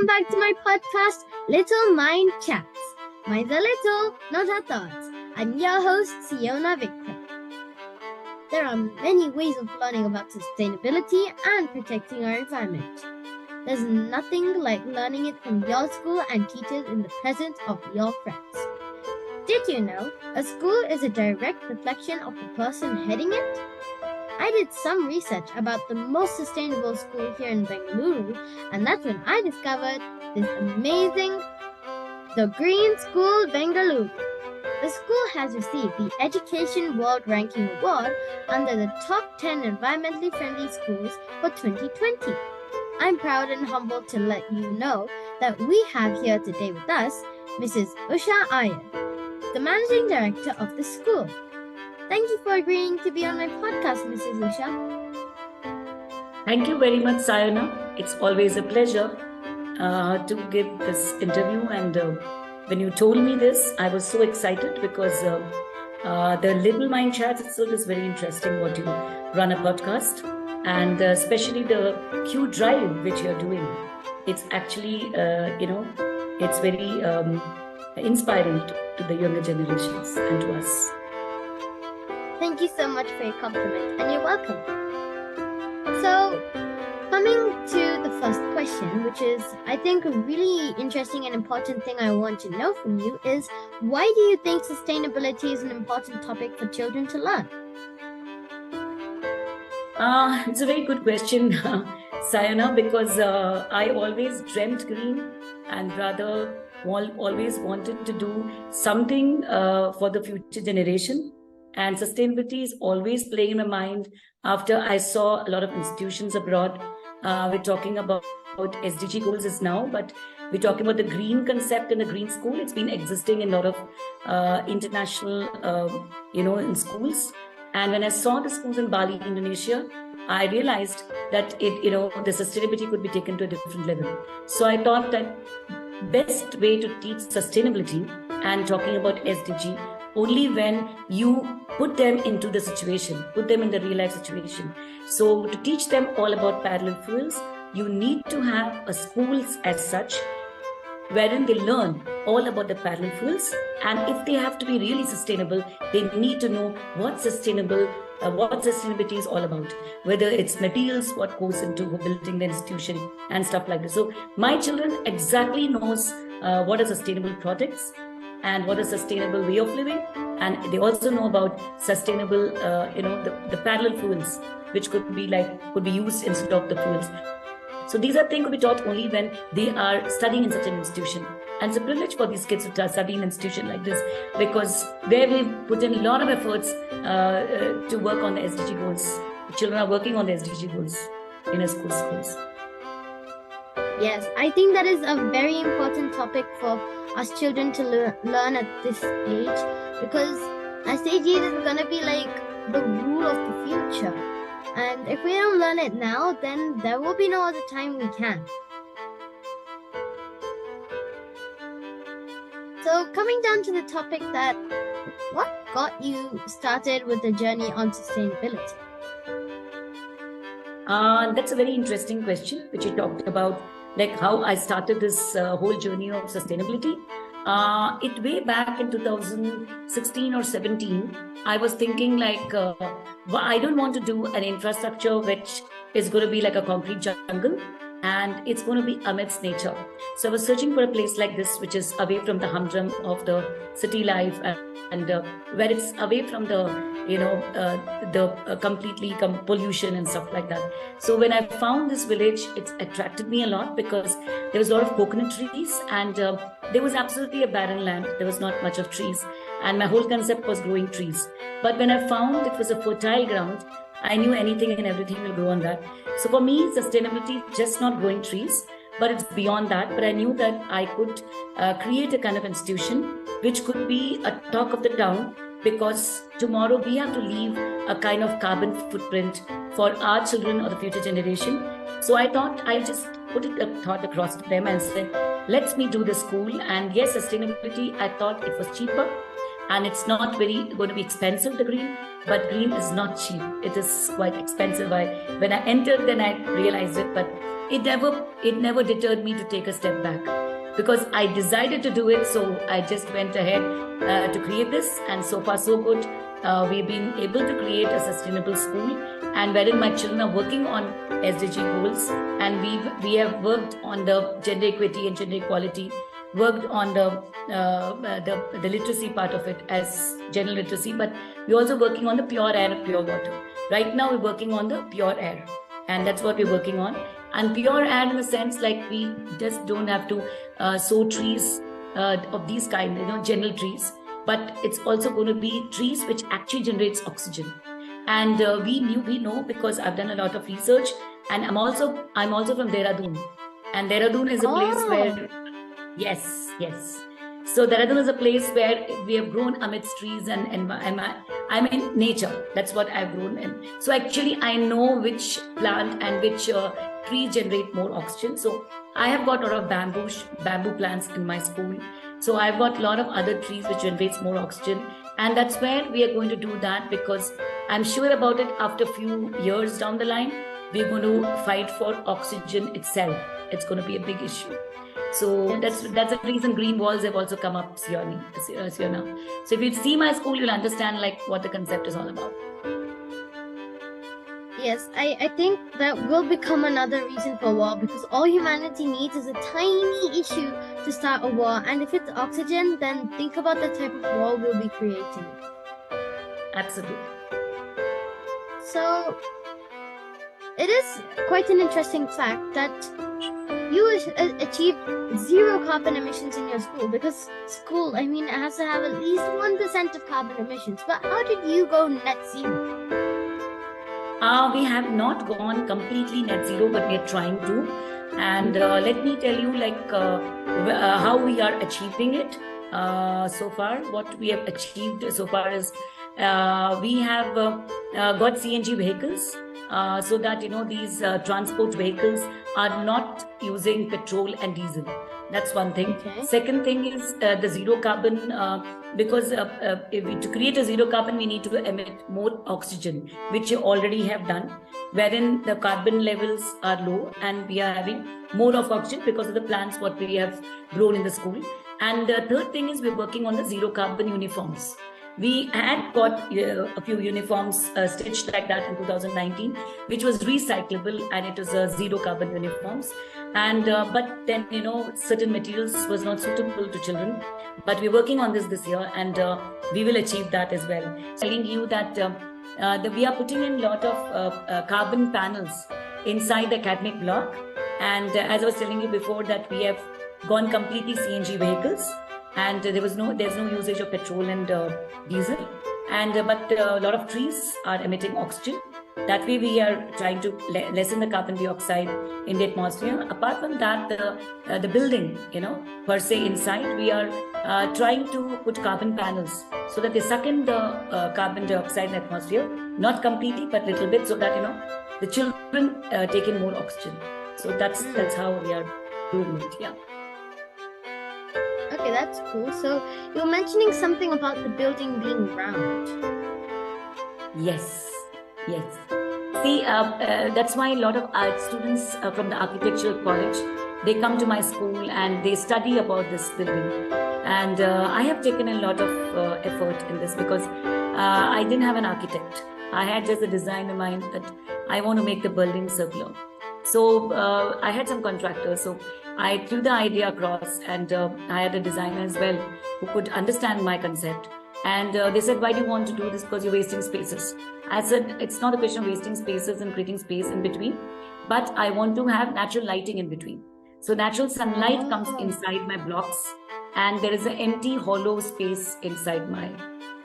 back to my podcast, Little Mind Chats. Minds are little, not our thoughts. I'm your host, Siona Victor. There are many ways of learning about sustainability and protecting our environment. There's nothing like learning it from your school and teachers in the presence of your friends. Did you know a school is a direct reflection of the person heading it? I did some research about the most sustainable school here in Bangalore, and that's when I discovered this amazing, the Green School Bangalore. The school has received the Education World Ranking Award under the top 10 environmentally friendly schools for 2020. I'm proud and humbled to let you know that we have here today with us Mrs Usha Iyer, the Managing Director of the school. Thank you for agreeing to be on my podcast, Mrs. Usha. Thank you very much, Sayana. It's always a pleasure to give this interview. And when you told me this, I was so excited because the Little Mind Chats itself is very interesting what you run a podcast. And especially the Q Drive which you're doing. It's actually, it's very inspiring to the younger generations and to us. Thank you so much for your compliment, and you're welcome. So, coming to the first question, which is, I think, a really interesting and important thing I want to know from you is, why do you think sustainability is an important topic for children to learn? It's a very good question, Sayana, because I always dreamt green and rather always wanted to do something for the future generation. And sustainability is always playing in my mind after I saw a lot of institutions abroad. We're talking about SDG goals now, but we're talking about the green concept in the green school. It's been existing in a lot of international, in schools. And when I saw the schools in Bali, Indonesia, I realized that the sustainability could be taken to a different level. So I thought that best way to teach sustainability and talking about SDG only when you put them into the situation, put them in the real life situation. So to teach them all about parallel fuels, you need to have a schools as such, wherein they learn all about the parallel fuels. And if they have to be really sustainable, they need to know what sustainability is all about, whether it's materials, what goes into building the institution and stuff like this. So my children exactly knows what are sustainable products and what is sustainable way of living, and they also know about sustainable the parallel fuels which could be used instead of the fuels. So these are things to be taught only when they are studying in such an institution. And it's a privilege for these kids to study in an institution like this, because there we put in a lot of efforts to work on the SDG goals. The children are working on the SDG goals in a schools. Yes, I think that is a very important topic for us children to learn at this age, because SDGs is going to be like the rule of the future. And if we don't learn it now, then there will be no other time we can. So coming down to the topic that, what got you started with the journey on sustainability? That's a very interesting question, which you talked about, like how I started this whole journey of sustainability. It way back in 2016 or 17, I was thinking I don't want to do an infrastructure which is going to be like a concrete jungle, and it's going to be amidst nature. So I was searching for a place like this, which is away from the humdrum of the city life and where it's away from the completely pollution and stuff like that. So when I found this village, it attracted me a lot because there was a lot of coconut trees, and there was absolutely a barren land. There was not much of trees, and my whole concept was growing trees. But when I found it was a fertile ground, I knew anything and everything will grow on that. So for me, sustainability is just not growing trees, but it's beyond that. But I knew that I could create a kind of institution which could be a talk of the town, because tomorrow we have to leave a kind of carbon footprint for our children or the future generation. So I thought I just put a thought across to them and said, let's me do the school. And yes, sustainability, I thought it was cheaper. And it's not going to be expensive, the green, but green is not cheap. It is quite expensive. When I entered, then I realized it. But it never deterred me to take a step back, because I decided to do it. So I just went ahead to create this, and so far so good. We've been able to create a sustainable school, and wherein my children are working on SDG goals, and we have worked on the gender equity and gender equality, worked on the literacy part of it as general literacy, but we're also working on the pure air and pure water. Right now we're working on the pure air, and that's what we're working on. And pure air in the sense, like, we just don't have to sow trees of these kind, general trees, but it's also going to be trees which actually generates oxygen. And we know, because I've done a lot of research, and I'm also from Dehradun, and Dehradun is a place where yes. So Dehradun is a place where we have grown amidst trees and I'm in nature. That's what I've grown in. So actually I know which plant and which tree generate more oxygen. So I have got a lot of bamboo plants in my school. So I've got a lot of other trees which generates more oxygen. And that's where we are going to do that, because I'm sure about it, after a few years down the line, we're going to fight for oxygen itself. It's going to be a big issue. So yes. That's the reason green walls have also come up here now. So if you see my school, you'll understand like what the concept is all about. Yes, I think that will become another reason for war, because all humanity needs is a tiny issue to start a war. And if it's oxygen, then think about the type of war we'll be creating. Absolutely. So it is quite an interesting fact that you achieved 0 carbon emissions in your school, because school, it has to have at least 1% of carbon emissions. But how did you go net zero? We have not gone completely net zero, but we are trying to. And let me tell you how we are achieving it so far. What we have achieved so far is we have got CNG vehicles. So that these transport vehicles are not using petrol and diesel. That's one thing. Okay. Second thing is the zero carbon, because to create a zero carbon, we need to emit more oxygen, which you already have done, wherein the carbon levels are low, and we are having more of oxygen because of the plants what we have grown in the school. And the third thing is we're working on the zero carbon uniforms. We had got a few uniforms stitched like that in 2019, which was recyclable, and it was zero carbon uniforms. And but then certain materials was not suitable to children. But we're working on this year, and we will achieve that as well. Telling you that we are putting in a lot of carbon panels inside the academic block, and as I was telling you before, that we have gone completely CNG vehicles. And there's no usage of petrol and diesel, and but a lot of trees are emitting oxygen. That way we are trying to lessen the carbon dioxide in the atmosphere. Apart from that, the building, per se inside, we are trying to put carbon panels so that they suck in the carbon dioxide in the atmosphere, not completely but little bit, so that the children take in more oxygen. So that's how we are doing it. Yeah. Okay, that's cool. So you were mentioning something about the building being round. Yes. See, that's why a lot of art students from the architectural college, they come to my school and they study about this building. And I have taken a lot of effort in this, because I didn't have an architect. I had just a design in mind that I want to make the building circular. So I had some contractors. So I threw the idea across, and I had a designer as well who could understand my concept. And they said, why do you want to do this? Because you're wasting spaces. I said, it's not a question of wasting spaces and creating space in between, but I want to have natural lighting in between. So natural sunlight comes inside my blocks, and there is an empty hollow space inside my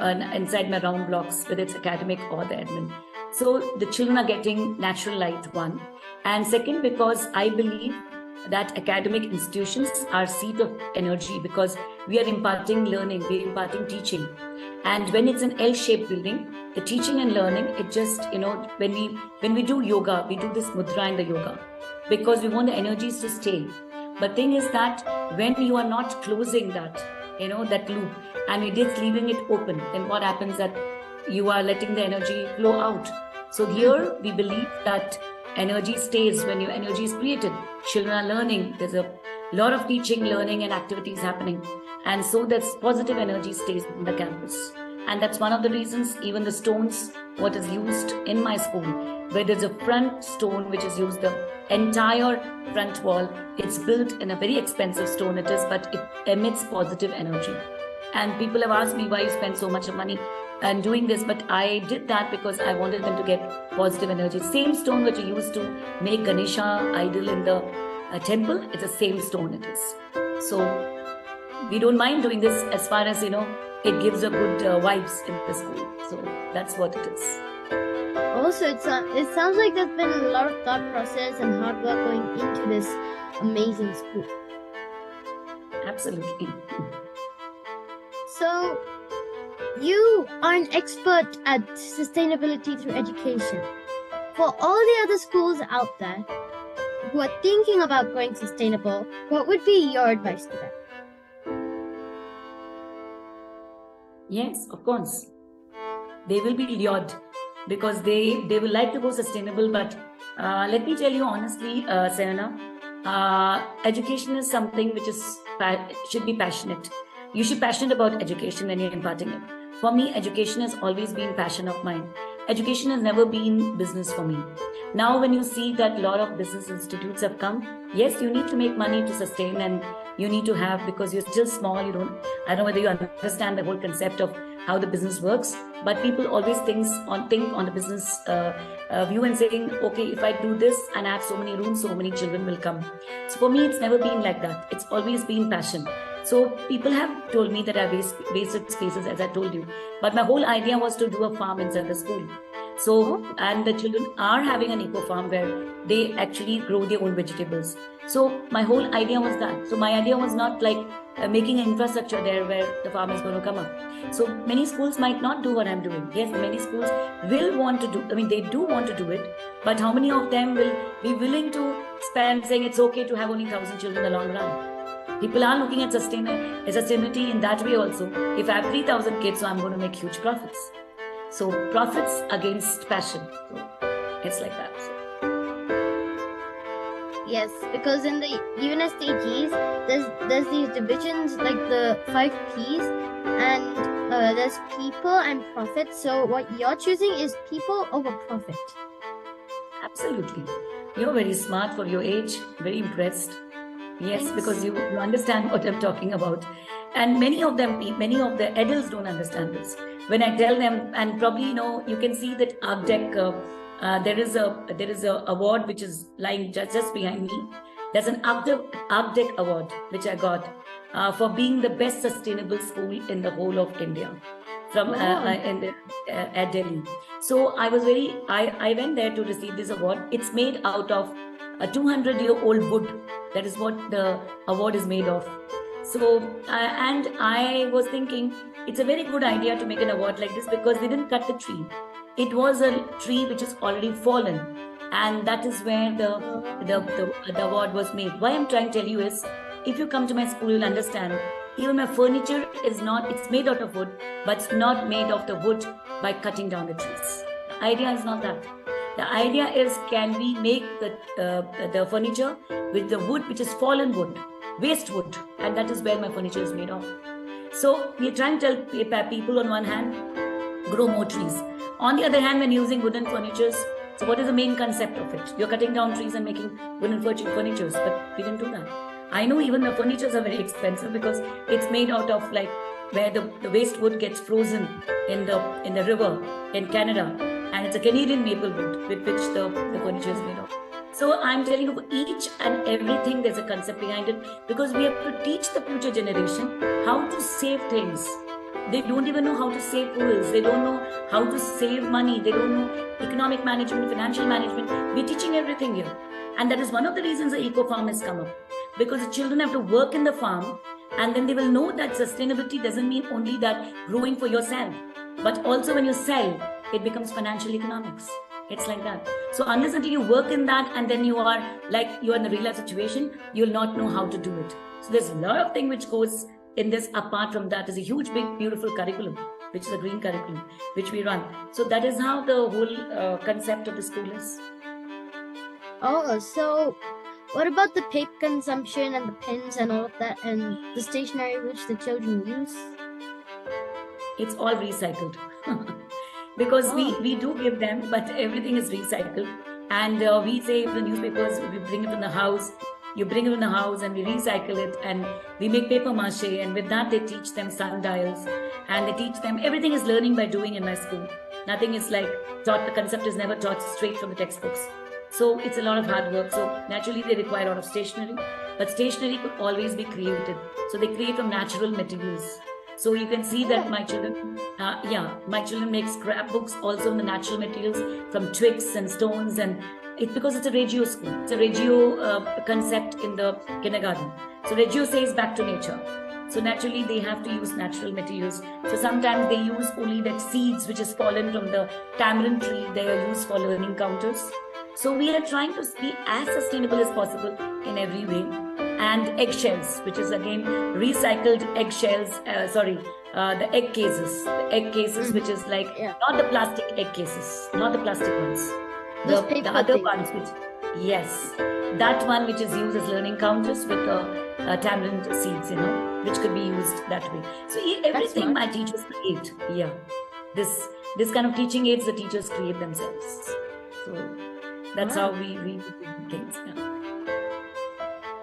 round blocks, whether it's academic or the admin. So the children are getting natural light, one. And second, because I believe that academic institutions are seat of energy, because we are imparting learning, we are imparting teaching. And when it's an L-shaped building, the teaching and learning, it just, when we do yoga, we do this mudra in the yoga, because we want the energies to stay. But thing is that when you are not closing that, that loop, and you're just leaving it open, then what happens that you are letting the energy flow out. So here we believe that energy stays when your energy is created. Children are learning. There's a lot of teaching, learning, and activities happening. And so that's positive energy stays in the campus. And that's one of the reasons even the stones, what is used in my school, where there's a front stone which is used, the entire front wall, it's built in a very expensive stone it is, but it emits positive energy. And people have asked me why you spend so much money and doing this, but I did that because I wanted them to get positive energy. Same stone which you used to make Ganesha idol in the temple, it's the same stone it is. So we don't mind doing this as far as, it gives a good vibes in the school. So that's what it is. Also, it sounds like there's been a lot of thought process and hard work going into this amazing school. Absolutely. So, you are an expert at sustainability through education. For all the other schools out there who are thinking about going sustainable, what would be your advice to them? Yes, of course. They will be lured because they will like to go sustainable. But let me tell you honestly, Sayana, education is something which should be passionate. You should be passionate about education when you're imparting it. For me, education has always been passion of mine. Education has never been business for me. Now, when you see that a lot of business institutes have come, yes, you need to make money to sustain, and you need to have, because you're still small, I don't know whether you understand the whole concept of how the business works, but people always think on the business view and saying, okay, if I do this and I have so many rooms, so many children will come. So for me, it's never been like that. It's always been passion. So people have told me that I wasted spaces, as I told you. But my whole idea was to do a farm inside the school. So, and the children are having an eco farm where they actually grow their own vegetables. So my whole idea was that. So my idea was not like making an infrastructure there where the farm is going to come up. So many schools might not do what I'm doing. Yes, many schools will want to do, they do want to do it. But how many of them will be willing to spend saying it's okay to have only 1,000 children in the long run? People are looking at sustainability in that way also. If I have 3,000 kids, so I'm going to make huge profits. So profits against passion. So it's like that. Yes, because in the UNSDGs, there's these divisions like the 5 Ps, and there's people and profit. So what you're choosing is people over profit. Absolutely. You're very smart for your age. Very impressed. Yes, Thanks. because you understand what I'm talking about. And many of the adults don't understand this. When I tell them, and probably, you can see that ArcDec, there is a award which is lying just behind me. There's an ArcDec award which I got for being the best sustainable school in the whole of India at Delhi. So I went there to receive this award. It's made out of a 200-year-old wood. That is what the award is made of. So, and I was thinking, it's a very good idea to make an award like this because they didn't cut the tree. It was a tree which is already fallen. And that is where the award was made. Why I'm trying to tell you is, if you come to my school, you'll understand. Even my furniture it's made out of wood, but it's not made of the wood by cutting down the trees. The idea is not that. The idea is, can we make the furniture with the wood which is fallen wood, waste wood, and that is where my furniture is made of. So we're trying to tell people on one hand, grow more trees. On the other hand, when using wooden furnitures, so what is the main concept of it? You're cutting down trees and making wooden furnitures, but we didn't do that. I know even the furnitures are very expensive because it's made out of like where the waste wood gets frozen in the river in Canada. And it's a Canadian maple wood with which the furniture is made of. So I'm telling you, for each and everything, there's a concept behind it, because we have to teach the future generation how to save things. They don't even know how to save fuels. They don't know how to save money. They don't know economic management, financial management. We're teaching everything here. And that is one of the reasons the eco farm has come up. Because the children have to work in the farm, and then they will know that sustainability doesn't mean only that growing for yourself, but also when you sell, it becomes financial economics. It's like that. So unless until you work in that and then you are in the real life situation, you'll not know how to do it. So there's a lot of things which goes in this. Apart from that is a huge, big, beautiful curriculum, which is a green curriculum, which we run. So that is how the whole concept of the school is. Oh, so what about the paper consumption and the pens and all of that and the stationery which the children use? It's all recycled. Because Oh, we do give them, but everything is recycled. And we say the newspapers, we bring it in the house, you bring it in the house and we recycle it and we make paper mache, and with that they teach them sundials and they teach them, everything is learning by doing in my school. Nothing is like taught, the concept is never taught straight from the textbooks. So it's a lot of hard work. So naturally they require a lot of stationery, but stationery could always be created. So they create from natural materials. So you can see that my children, my children make scrapbooks also in the natural materials from twigs and stones, and it's because it's a Regio school. It's a Regio concept in the kindergarten. So Regio says back to nature. So naturally they have to use natural materials. So sometimes they use only that seeds which is fallen from the tamarind tree. They are used for learning counters. So we are trying to be as sustainable as possible in every way. And eggshells, which is again recycled eggshells, the egg cases. The egg cases, which is like not the plastic egg cases, not the plastic ones. The other ones, yes, that one which is used as learning counters with tamarind seeds, which could be used that way. So everything my teachers create, this kind of teaching aids the teachers create themselves. So that's how we do things. Yeah.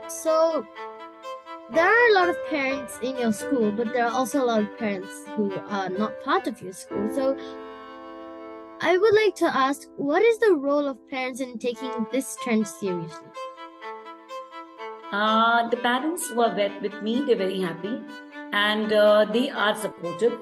So there are a lot of parents in your school, but there are also a lot of parents who are not part of your school. So I would like to ask, what is the role of parents in taking this trend seriously? The parents who are with me, they're very happy and they are supportive.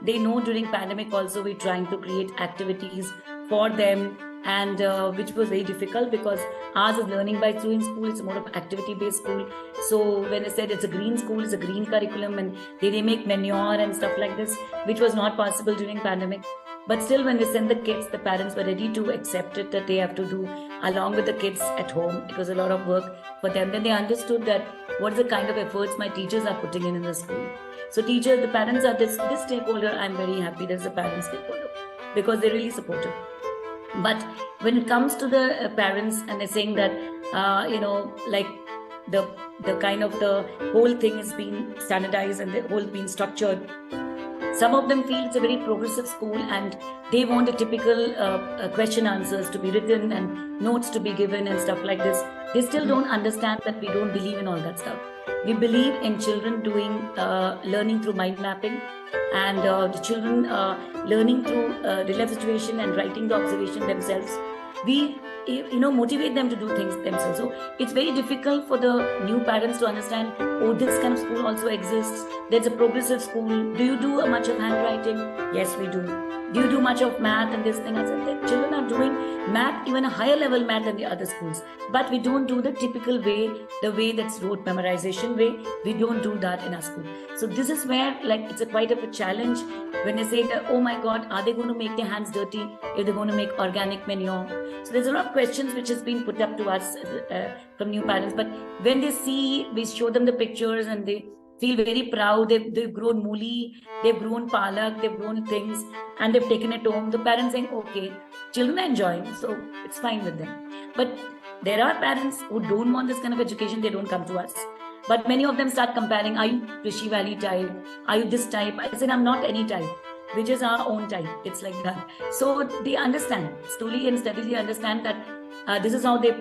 They know during pandemic also we're trying to create activities for them, and which was very difficult because ours is learning by doing school. It's more of activity-based school. So when I said it's a green school, it's a green curriculum, and they make manure and stuff like this, which was not possible during pandemic. But still, when we send the kids, the parents were ready to accept it, that they have to do along with the kids at home. It was a lot of work for them. Then they understood that what is the kind of efforts my teachers are putting in the school. So teachers, the parents are this stakeholder. I'm very happy there's a parent stakeholder because they're really supportive. But when it comes to the parents and they're saying that, like the kind of the whole thing is being standardized and the whole being structured, some of them feel it's a very progressive school and they want a typical question answers to be written and notes to be given and stuff like this. They still don't understand that we don't believe in all that stuff. We believe in children doing learning through mind mapping, and the children learning through real life situation and writing the observation themselves. We motivate them to do things themselves. So it's very difficult for the new parents to understand, oh, this kind of school also exists. There's a progressive school. Do you do much of handwriting? Yes, we do. Do you do much of math and this thing? I said, the children are doing math, even a higher level math than the other schools. But we don't do the typical way, the way that's rote memorization way. We don't do that in our school. So this is where it's quite of a challenge when they say that, oh my God, are they going to make their hands dirty if they're going to make organic manure? So there's a lot of questions which has been put up to us from new parents. But when they see, we show them the pictures and they feel very proud. They've grown mooli, they've grown palak, they've grown things, and they've taken it home. The parents saying, okay, children are enjoying, so it's fine with them. But there are parents who don't want this kind of education, they don't come to us. But many of them start comparing, are you Rishi Valley type? Are you this type? I said, I'm not any type. We just our own type. It's like that. So they understand, slowly and steadily understand that this is how they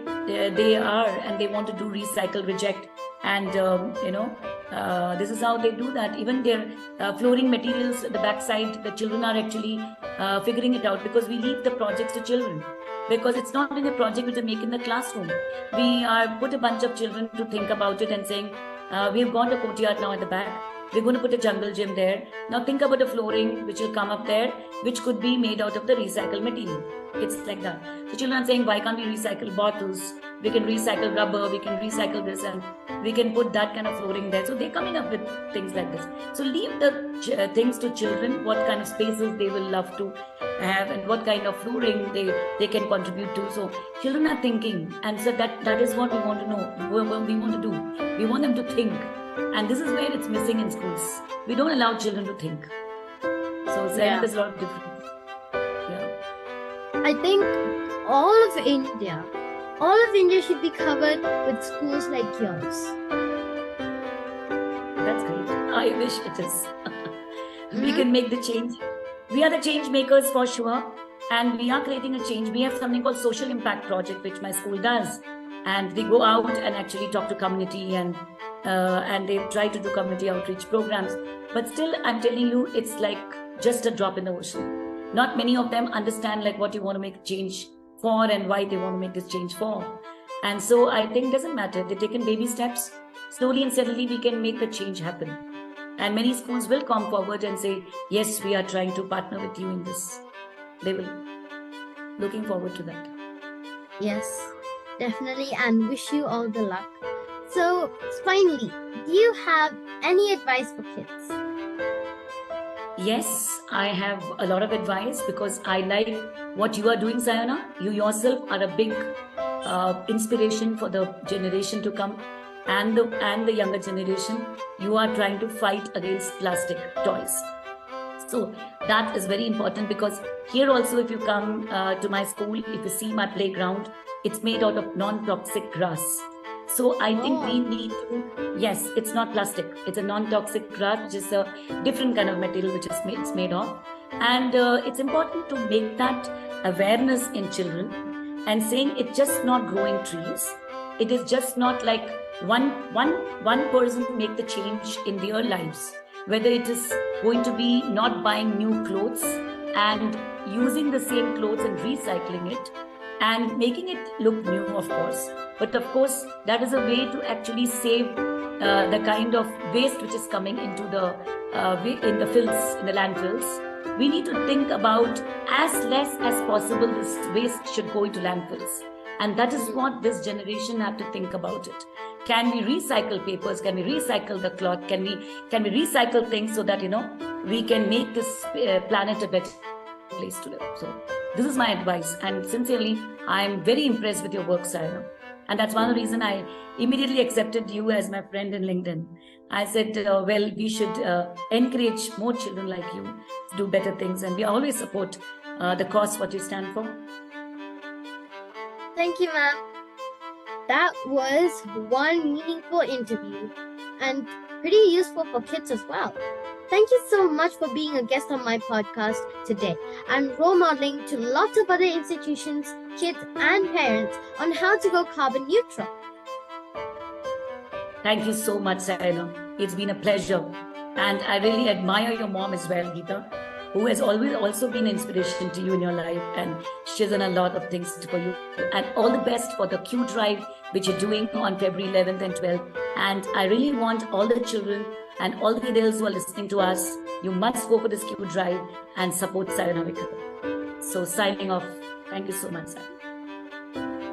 are, and they want to do recycle, reject, and this is how they do that. Even their flooring materials, the backside, the children are actually figuring it out, because we leave the projects to children. Because it's not in a project which they make in the classroom. We put a bunch of children to think about it and saying, we've got a courtyard now at the back. We're going to put a jungle gym there. Now think about a flooring which will come up there, which could be made out of the recycled material. It's like that. So children are saying, why can't we recycle bottles? We can recycle rubber, we can recycle this, and we can put that kind of flooring there. So they're coming up with things like this. So leave the things to children, what kind of spaces they will love to have and what kind of flooring they can contribute to. So children are thinking, and so that is what we want to know, what we want to do. We want them to think. And this is where it's missing in schools. We don't allow children to think. So there's a lot of difference. Yeah. I think all of India All of India should be covered with schools like yours. That's great. I wish it is. We can make the change. We are the change makers for sure. And we are creating a change. We have something called Social Impact Project, which my school does. And we go out and actually talk to community and they try to do community outreach programs. But still, I'm telling you, it's like just a drop in the ocean. Not many of them understand like what you want to make change for and why they want to make this change for. And so I think it doesn't matter. They've taken baby steps. Slowly and steadily, we can make the change happen. And many schools will come forward and say, yes, we are trying to partner with you in this. They will. Looking forward to that. Yes, definitely, and wish you all the luck. So, finally, do you have any advice for kids? Yes, I have a lot of advice because I like what you are doing, Sayana. You yourself are a big inspiration for the generation to come and the younger generation. You are trying to fight against plastic toys. So that is very important because here also, if you come to my school, if you see my playground, it's made out of non-toxic grass. So I think we need to, yes, it's not plastic. It's a non-toxic grass, which is a different kind of material which it's made of. And it's important to make that awareness in children and saying it's just not growing trees. It is just not like one person make the change in their lives. Whether it is going to be not buying new clothes and using the same clothes and recycling it and making it look new, of course. But of course, that is a way to actually save the kind of waste which is coming into in the fields, in the landfills. We need to think about as less as possible this waste should go into landfills. And that is what this generation have to think about it. Can we recycle papers? Can we recycle the cloth? Can we recycle things so that, we can make this planet a better place to live? So this is my advice. And sincerely, I'm very impressed with your work, Sayana. And that's one of the reasons I immediately accepted you as my friend in LinkedIn. I said, well, we should encourage more children like you to do better things. And we always support the cause what you stand for. Thank you, ma'am. That was one meaningful interview and pretty useful for kids as well. Thank you so much for being a guest on my podcast today and role modeling to lots of other institutions, kids and parents on how to go carbon neutral. Thank you so much, Sayana. It's been a pleasure. And I really admire your mom as well, Geeta, who has always also been an inspiration to you in your life. And she's done a lot of things for you. And all the best for the Q Drive, which you're doing on February 11th and 12th. And I really want all the children and all the adults who are listening to us, you must go for this Q Drive and support Sayana Vikram. So signing off. Thank you so much, Sayana.